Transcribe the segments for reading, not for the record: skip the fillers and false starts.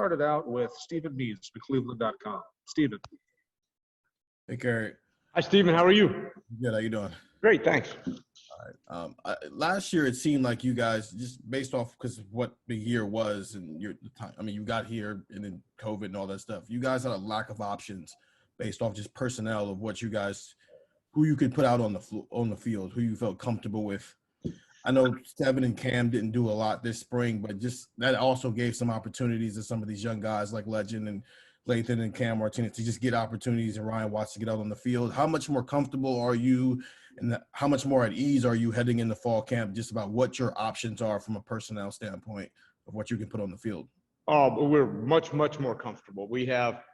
start it out with Stephen Means from Cleveland.com. Stephen. Hey, Kerry. Hi, Stephen. How are you? Good. How you doing? Great, thanks. All right. Last year, it seemed like you guys, just based off because of what the year was and your time. I mean, you got here and then COVID and all that stuff. You guys had a lack of options based off just personnel of what you guys, who you could put out on the field, who you felt comfortable with. I know Steven and Cam didn't do a lot this spring, but just that also gave some opportunities to some of these young guys like Legend and Lathan and Cam Martinez to just get opportunities, and Ryan Watts to get out on the field. How much more comfortable are you, and how much more at ease are you heading into fall camp just about what your options are from a personnel standpoint of what you can put on the field? We're much more comfortable. We have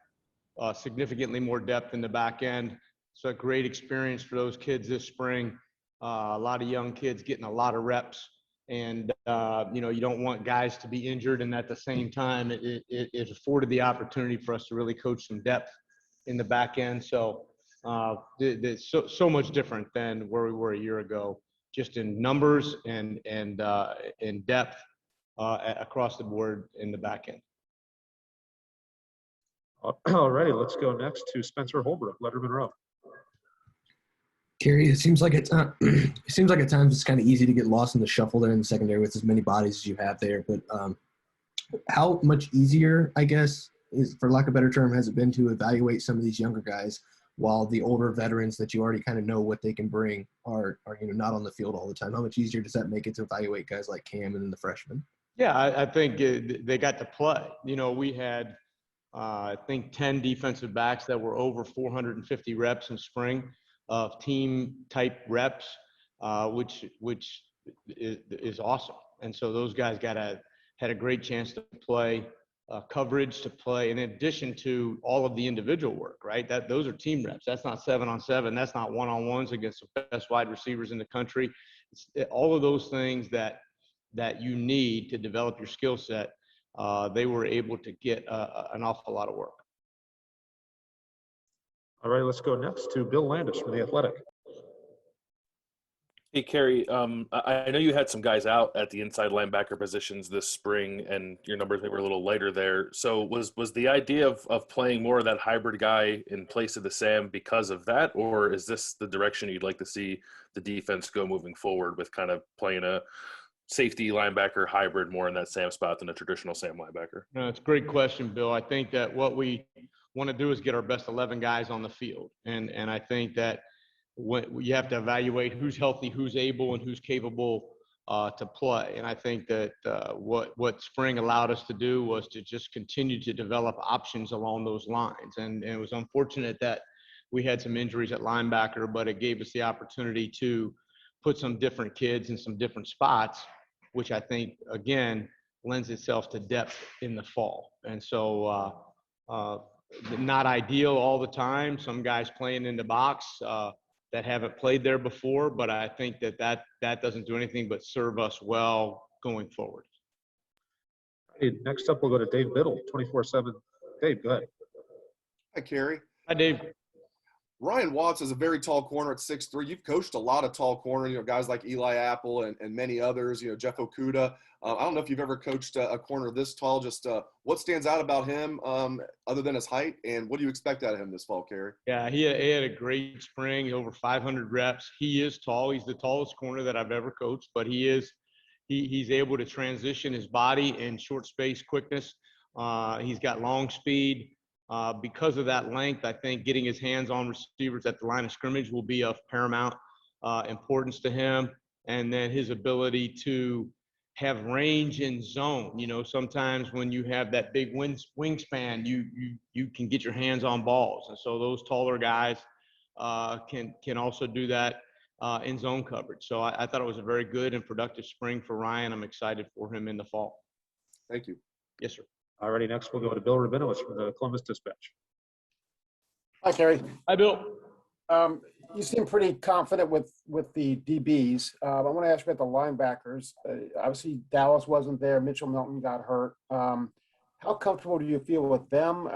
significantly more depth in the back end. So a great experience for those kids this spring. A lot of young kids getting a lot of reps. And, you don't want guys to be injured. And at the same time, it afforded the opportunity for us to really coach some depth in the back end. So it's so much different than where we were a year ago, just in numbers and in depth across the board in the back end. All righty, let's go next to Spencer Holbrook, Letterman Row. Kerry, it seems like at times it's kind of easy to get lost in the shuffle there in the secondary with as many bodies as you have there. But how much easier, I guess, is, for lack of a better term, has it been to evaluate some of these younger guys while the older veterans that you already kind of know what they can bring are not on the field all the time? How much easier does that make it to evaluate guys like Cam and then the freshmen? Yeah, I think they got to play. We had I think 10 defensive backs that were over 450 reps in spring of team type reps, which is awesome. And so those guys had a great chance to play, coverage to play, in addition to all of the individual work, right? Those are team reps. That's not 7-on-7. That's not one-on-ones against the best wide receivers in the country. All of those things that you need to develop your skill set, they were able to get an awful lot of work. All right, let's go next to Bill Landis from The Athletic. Hey, Kerry, I know you had some guys out at the inside linebacker positions this spring, and your numbers maybe were a little lighter there. So was the idea of playing more of that hybrid guy in place of the Sam because of that, or is this the direction you'd like to see the defense go moving forward with kind of playing a safety linebacker hybrid more in that Sam spot than a traditional Sam linebacker? No, it's a great question, Bill. I think that what we want to do is get our best 11 guys on the field. And I think that you have to evaluate who's healthy, who's able, and who's capable to play. And I think that what spring allowed us to do was to just continue to develop options along those lines. And it was unfortunate that we had some injuries at linebacker, but it gave us the opportunity to put some different kids in some different spots, which I think, again, lends itself to depth in the fall. And so not ideal all the time. Some guys playing in the box that haven't played there before, but I think that doesn't do anything but serve us well going forward. Hey, next up, we'll go to Dave Biddle, 24/7. Dave, go ahead. Hi, Kerry. Hi, Dave. Ryan Watts is a very tall corner at 6'3". You've coached a lot of tall corners, guys like Eli Apple and many others, Jeff Okuda. I don't know if you've ever coached a corner this tall. Just what stands out about him other than his height, and what do you expect out of him this fall, Kerry? Yeah, he had a great spring, over 500 reps. He is tall. He's the tallest corner that I've ever coached, but he's able to transition his body in short space quickness. He's got long speed. Because of that length, I think getting his hands on receivers at the line of scrimmage will be of paramount importance to him. And then his ability to have range in zone. Sometimes when you have that big wingspan, you can get your hands on balls. And so those taller guys can also do that in zone coverage. So I thought it was a very good and productive spring for Ryan. I'm excited for him in the fall. Thank you. Yes, sir. Alrighty, next we'll go to Bill Rabinowitz from the Columbus Dispatch. Hi, Kerry. Hi, Bill. You seem pretty confident with the DBs. I want to ask you about the linebackers. Obviously, Dallas wasn't there. Mitchell Milton got hurt. How comfortable do you feel with them,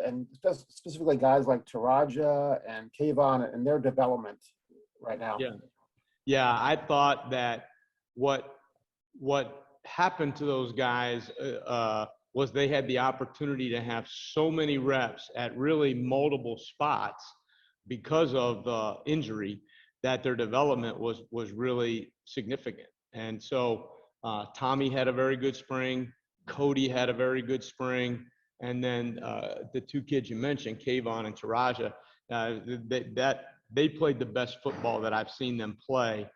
and specifically guys like Taraja and Kayvon and their development right now? Yeah. I thought that what happened to those guys was they had the opportunity to have so many reps at really multiple spots because of the injury, that their development was really significant. And so Tommy had a very good spring. Cody had a very good spring. And then the two kids you mentioned, Kayvon and Taraja, they played the best football that I've seen them play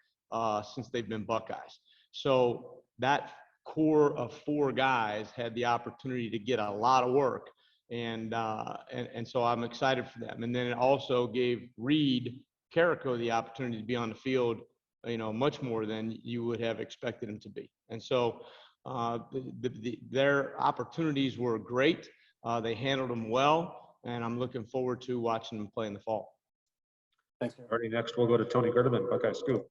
since they've been Buckeyes. So that core of 4 guys had the opportunity to get a lot of work. And so I'm excited for them. And then it also gave Reed Carrico the opportunity to be on the field, much more than you would have expected him to be. And so their opportunities were great. They handled them well, and I'm looking forward to watching them play in the fall. Thanks. Alrighty, next we'll go to Tony Gerdeman, Buckeye Scoop.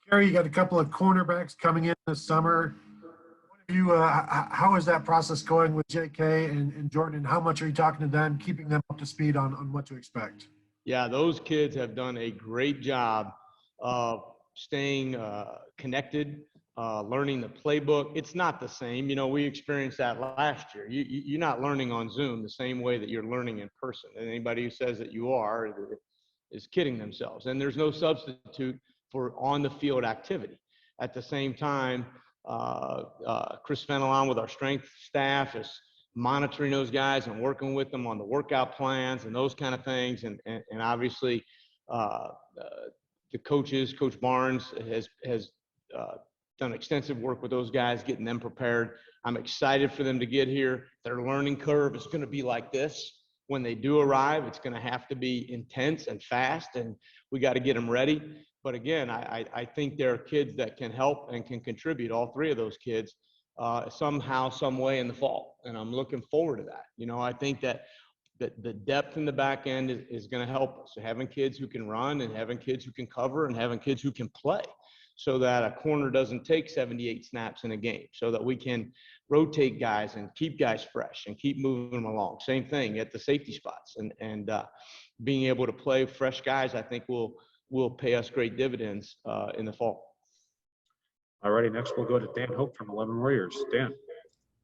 Kerry, you got a couple of cornerbacks coming in this summer. How is that process going with JK and Jordan, and how much are you talking to them, keeping them up to speed on what to expect? Yeah, those kids have done a great job of staying connected, learning the playbook. It's not the same. We experienced that last year. You're not learning on Zoom the same way that you're learning in person. And anybody who says that you are is kidding themselves. And there's no substitute for on-the-field activity. At the same time, Chris Fenelon with our strength staff is monitoring those guys and working with them on the workout plans and those kind of things. And obviously the coaches, Coach Barnes has done extensive work with those guys, getting them prepared. I'm excited for them to get here. Their learning curve is going to be like this. When they do arrive, it's going to have to be intense and fast, and we got to get them ready. But again, I think there are kids that can help and can contribute, all 3 of those kids, somehow, some way in the fall. And I'm looking forward to that. I think that the depth in the back end is going to help us. So having kids who can run and having kids who can cover and having kids who can play, so that a corner doesn't take 78 snaps in a game, so that we can rotate guys and keep guys fresh and keep moving them along. Same thing at the safety spots, and being able to play fresh guys, I think will pay us great dividends in the fall. Alrighty, next we'll go to Dan Hope from 11 Warriors. Dan.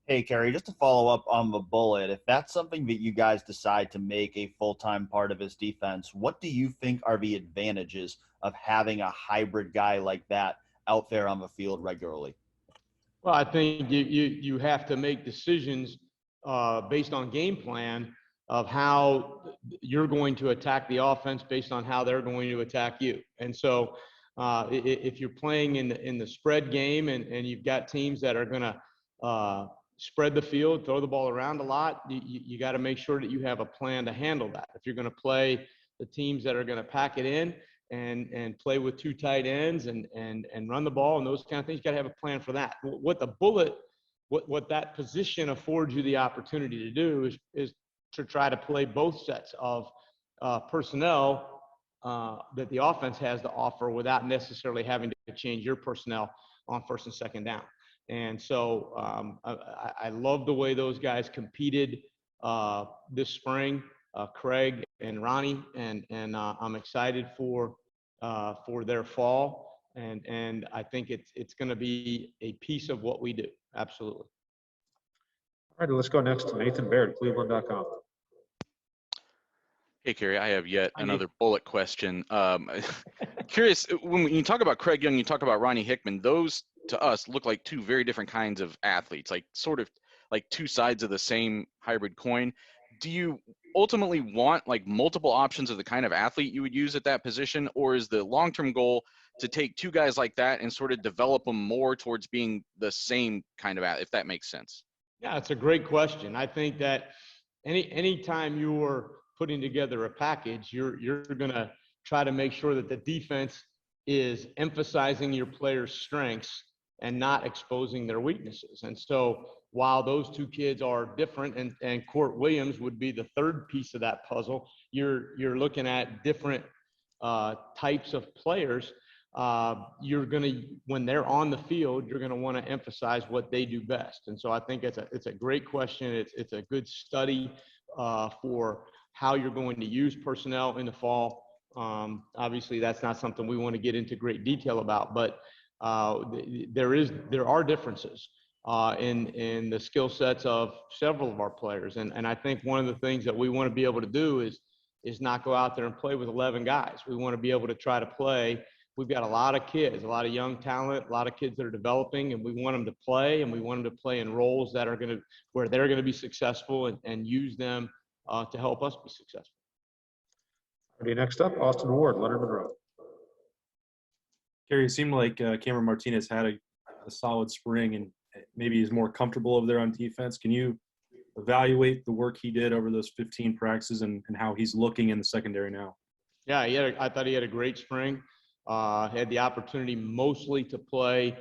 Hey, Kerry, just to follow up on the bullet, if that's something that you guys decide to make a full-time part of his defense, what do you think are the advantages of having a hybrid guy like that out there on the field regularly? Well, I think you have to make decisions based on game plan of how you're going to attack the offense based on how they're going to attack you. And so if you're playing in the spread game and you've got teams that are going to spread the field, throw the ball around a lot, you got to make sure that you have a plan to handle that. If you're going to play the teams that are going to pack it in and play with 2 tight ends and run the ball and those kind of things, you got to have a plan for that. What the bullet, what that position affords you the opportunity to do is to try to play both sets of personnel that the offense has to offer without necessarily having to change your personnel on first and second down. And so I love the way those guys competed this spring, Craig and Ronnie, and I'm excited for their fall. And I think it's going to be a piece of what we do. Absolutely. All right, let's go next to Nathan Baird, Cleveland.com. Hey, Kerry, I have yet another bullet question. Curious, when you talk about Craig Young, you talk about Ronnie Hickman, those to us look like 2 very different kinds of athletes, like sort of like 2 sides of the same hybrid coin. Do you ultimately want like multiple options of the kind of athlete you would use at that position, or is the long-term goal to take 2 guys like that and sort of develop them more towards being the same kind of athlete, if that makes sense? Yeah, it's a great question. I think that anytime you're putting together a package, you're going to try to make sure that the defense is emphasizing your players' strengths and not exposing their weaknesses. And so while those 2 kids are different, and Court Williams would be the 3rd piece of that puzzle, you're looking at different types of players. You're going to, when they're on the field, you're going to want to emphasize what they do best. And so I think it's a great question. It's a good study for how you're going to use personnel in the fall. Obviously, that's not something we want to get into great detail about, but there are differences. in the skill sets of several of our players. And I think one of the things that we want to be able to do is not go out there and play with 11 guys. We want to be able to try to play. We've got a lot of kids, a lot of young talent, a lot of kids that are developing, and we want them to play, and we want them to play in roles that are where they're going to be successful and use them to help us be successful. Alrighty, next up, Austin Ward, Leonard Monroe. Kerry, it seemed like Cameron Martinez had a solid spring and maybe he's more comfortable over there on defense. Can you evaluate the work he did over those 15 practices and how he's looking in the secondary now? Yeah, I thought he had a great spring. Had the opportunity mostly to play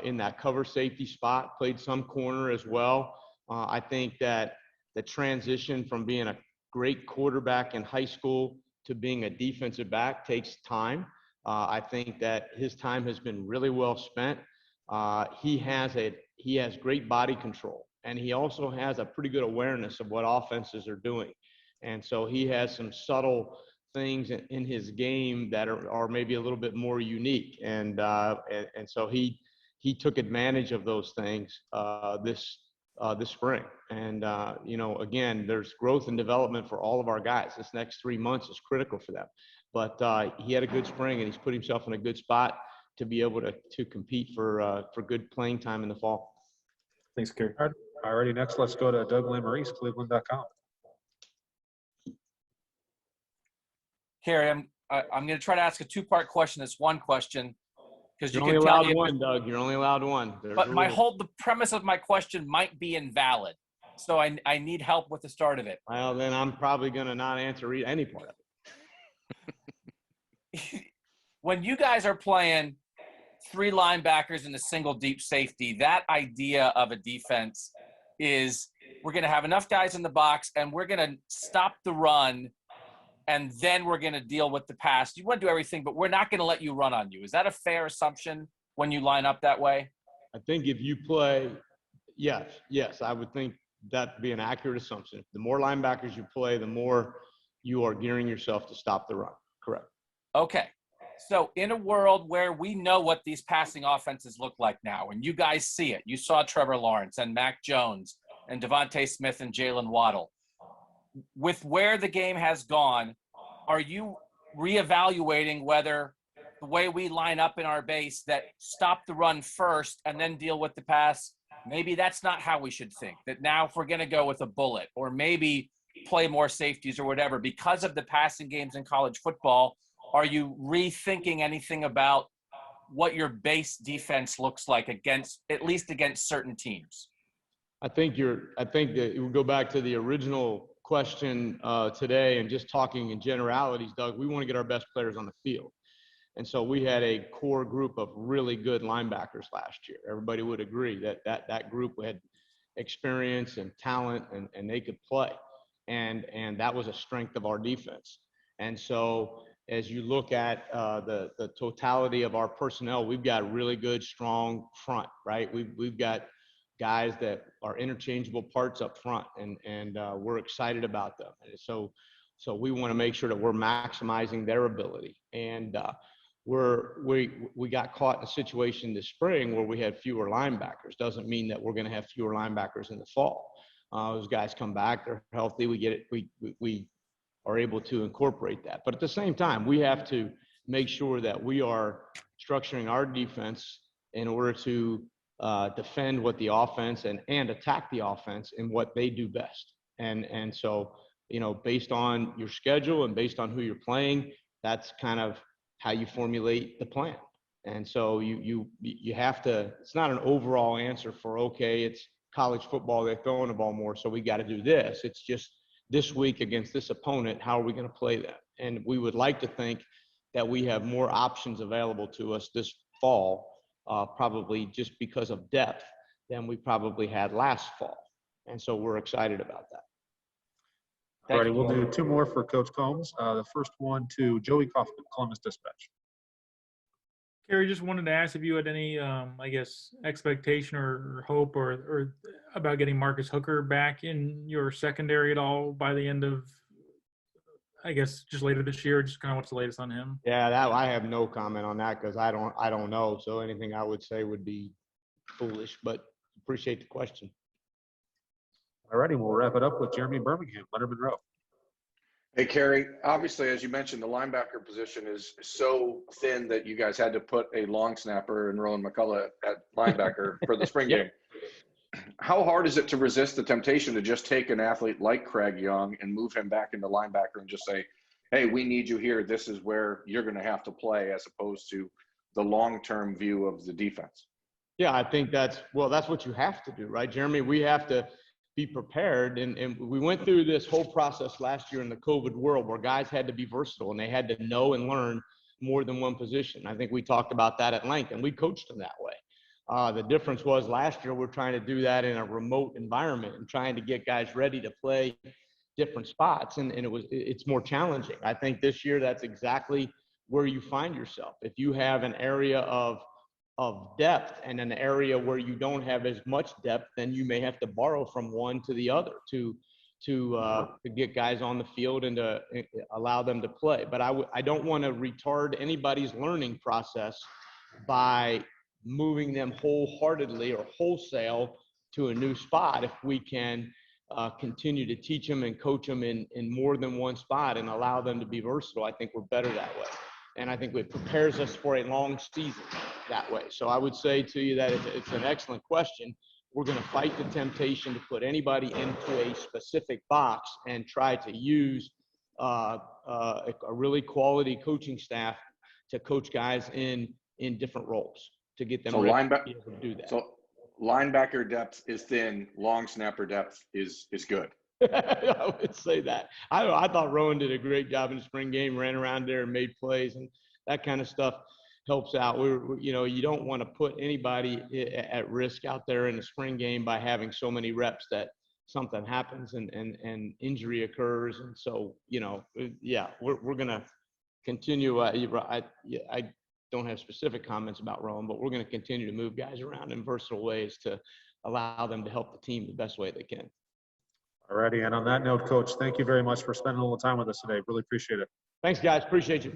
in that cover safety spot, played some corner as well. I think that the transition from being a great quarterback in high school to being a defensive back takes time. I think that his time has been really well spent. He has great body control, and he also has a pretty good awareness of what offenses are doing. And so he has some subtle things in his game that are maybe a little bit more unique. And so he took advantage of those things this spring. And again, there's growth and development for all of our guys. This next 3 months is critical for them. But he had a good spring, and he's put himself in a good spot to be able to compete for good playing time in the fall. Thanks, Kerry. Alrighty, next let's go to Doug Lamarice, Cleveland.com. Kerry, I'm going to try to ask a two-part question. It's one question because You're you only can tell allowed me. one, Doug. You're only allowed one. But the premise of my question might be invalid, so I need help with the start of it. Well, then I'm probably going to not answer any part of it. When you guys are playing 3 linebackers and a single deep safety, that idea of a defense is we're going to have enough guys in the box and we're going to stop the run and then we're going to deal with the pass. You want to do everything, but we're not going to let you run on you. Is that a fair assumption when you line up that way? I think if you play, yes, I would think that'd be an accurate assumption. The more linebackers you play, the more you are gearing yourself to stop the run. Correct. Okay. So in a world where we know what these passing offenses look like now, and you guys see it, you saw Trevor Lawrence and Mac Jones and Devontae Smith and Jalen Waddle. With where the game has gone, are you reevaluating whether the way we line up in our base that stop the run first and then deal with the pass, maybe that's not how we should think, that now if we're going to go with a bullet or maybe play more safeties or whatever because of the passing games in college football, are you rethinking anything about what your base defense looks like at least against certain teams? I think that we'll go back to the original question today and just talking in generalities, Doug. We want to get our best players on the field. And so we had a core group of really good linebackers last year. Everybody would agree that group had experience and talent and they could play. And that was a strength of our defense. And so as you look at the totality of our personnel, we've got really good, strong front, right? We've got guys that are interchangeable parts up front, and we're excited about them. And so we want to make sure that we're maximizing their ability. And we got caught in a situation this spring where we had fewer linebackers. Doesn't mean that we're going to have fewer linebackers in the fall. Those guys come back, they're healthy. We get it. We are able to incorporate that. But at the same time, we have to make sure that we are structuring our defense in order to defend what the offense and attack the offense in what they do best. And so, based on your schedule and based on who you're playing, that's kind of how you formulate the plan. And so you have to, it's not an overall answer for, okay, it's college football, they're throwing the ball more, so we got to do this. It's just this week against this opponent, how are we going to play that? And we would like to think that we have more options available to us this fall, probably just because of depth, than we probably had last fall. And so we're excited about that. All righty, we'll do 2 more for Coach Combs. The first one to Joey Kaufman, Columbus Dispatch. Kerry, just wanted to ask if you had any, expectation or hope or about getting Marcus Hooker back in your secondary at all by the end of, just later this year. Just kind of what's the latest on him? Yeah, I have no comment on that because I don't know. So anything I would say would be foolish. But appreciate the question. All righty, we'll wrap it up with Jeremy Birmingham, Leonard Monroe. Hey, Kerry, obviously, as you mentioned, the linebacker position is so thin that you guys had to put a long snapper and Rowan McCullough at linebacker for the spring game. How hard is it to resist the temptation to just take an athlete like Craig Young and move him back into linebacker and just say, hey, we need you here. This is where you're going to have to play, as opposed to the long-term view of the defense? Yeah, I think that's what you have to do, right, Jeremy? We have to be prepared. And we went through this whole process last year in the COVID world where guys had to be versatile and they had to know and learn more than one position. I think we talked about that at length, and we coached them that way. The difference was last year we're trying to do that in a remote environment and trying to get guys ready to play different spots, and it's more challenging. I think this year that's exactly where you find yourself. If you have an area of depth and an area where you don't have as much depth, then you may have to borrow from one to the other to get guys on the field and to allow them to play. But I don't want to retard anybody's learning process by moving them wholeheartedly or wholesale to a new spot. If we can continue to teach them and coach them in more than one spot and allow them to be versatile, I think we're better that way. And I think it prepares us for a long season that way. So I would say to you that it's an excellent question. We're going to fight the temptation to put anybody into a specific box and try to use a really quality coaching staff to coach guys in different roles to get them So ready to be able to do that. So linebacker depth is thin, long snapper depth is good. I would say that. I thought Rowan did a great job in the spring game, ran around there and made plays, and that kind of stuff helps out. You don't want to put anybody at risk out there in the spring game by having so many reps that something happens and injury occurs. And so, we're going to continue. I don't have specific comments about Rowan, but we're going to continue to move guys around in versatile ways to allow them to help the team the best way they can. All righty, and on that note, Coach, thank you very much for spending a little time with us today. Really appreciate it. Thanks, guys. Appreciate you.